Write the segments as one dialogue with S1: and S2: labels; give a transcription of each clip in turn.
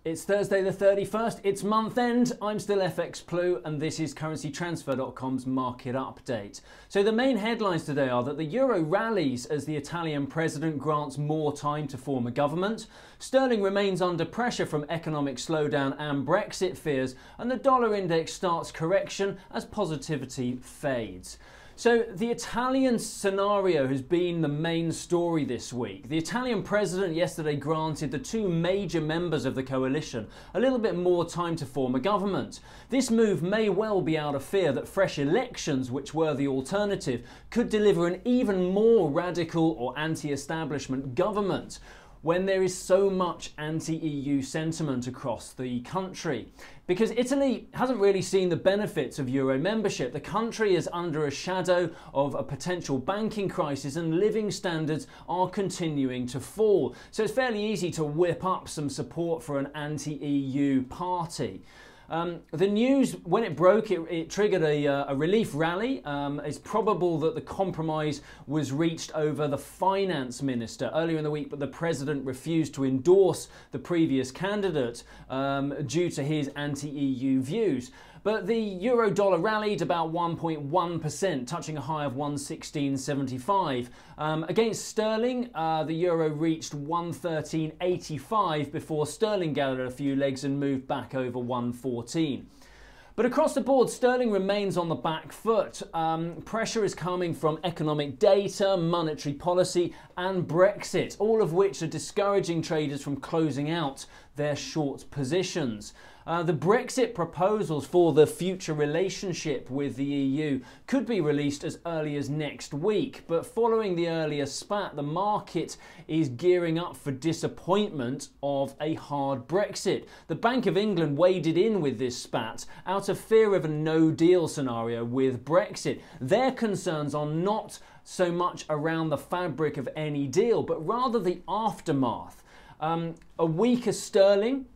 S1: It's Thursday the 31st, it's month end, I'm still FX Plu and this is CurrencyTransfer.com's market update. So the main headlines today are that the euro rallies as the Italian president grants more time to form a government, sterling remains under pressure from economic slowdown and Brexit fears, and the dollar index starts correction as positivity fades. So the Italian scenario has been the main story this week. The Italian president yesterday granted the two major members of the coalition a little bit more time to form a government. This move may well be out of fear that fresh elections, which were the alternative, could deliver an even more radical or anti-establishment government when there is so much anti-EU sentiment across the country. Because Italy hasn't really seen the benefits of Euro membership. The country is under a shadow of a potential banking crisis and living standards are continuing to fall. So it's fairly easy to whip up some support for an anti-EU party. The news, when it broke, it triggered a relief rally. It's probable that the compromise was reached over the finance minister earlier in the week, but the president refused to endorse the previous candidate due to his anti-EU views. But the euro-dollar rallied about 1.1%, touching a high of 116.75. Against sterling, the euro reached 113.85 before sterling gathered a few legs and moved back over 114. But across the board, sterling remains on the back foot. Pressure is coming from economic data, monetary policy and Brexit, all of which are discouraging traders from closing out their short positions. The Brexit proposals for the future relationship with the EU could be released as early as next week, but following the earlier spat, the market is gearing up for disappointment of a hard Brexit. The Bank of England waded in with this spat out of fear of a no-deal scenario with Brexit. Their concerns are not so much around the fabric of any deal, but rather the aftermath. A weaker sterling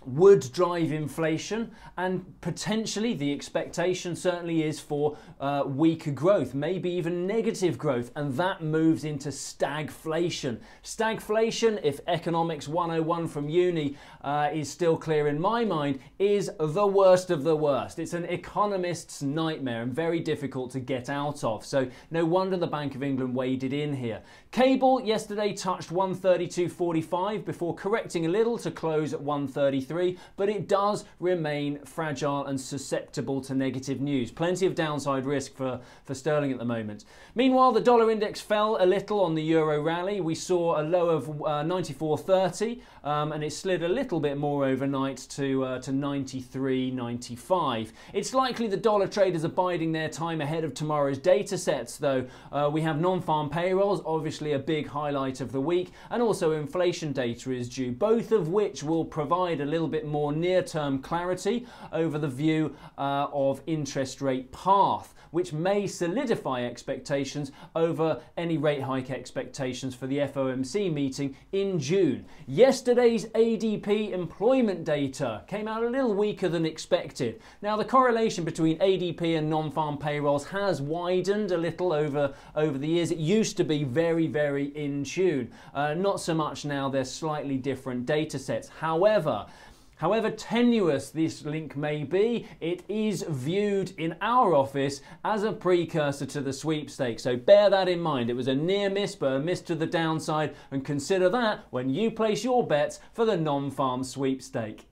S1: would drive inflation, and potentially the expectation certainly is for weaker growth, maybe even negative growth, and that moves into stagflation. Stagflation, if economics 101 from uni is still clear in my mind, is the worst of the worst. It's an economist's nightmare and very difficult to get out of. So no wonder the Bank of England waded in here. Cable yesterday touched 132.45 before correcting a little to close at 133, but it does remain fragile and susceptible to negative news. Plenty of downside risk for sterling at the moment. Meanwhile, the dollar index fell a little on the euro rally. We saw a low of 94.30 and it slid a little bit more overnight to 93.95. It's likely the dollar traders are biding their time ahead of tomorrow's data sets, though. We have non-farm payrolls, obviously a big highlight of the week, and also inflation data is due, both of which will provide a little bit more near-term clarity over the view of interest rate path, which may solidify expectations over any rate hike expectations for the FOMC meeting in June. Yesterday's ADP employment data came out a little weaker than expected. Now, the correlation between ADP and non-farm payrolls has widened a little over the years. It used to be very, very in tune. Not so much now. They're slightly different data sets. However tenuous this link may be, it is viewed in our office as a precursor to the sweepstakes. So bear that in mind. It was a near miss, but a miss to the downside, and consider that when you place your bets for the non-farm sweepstake.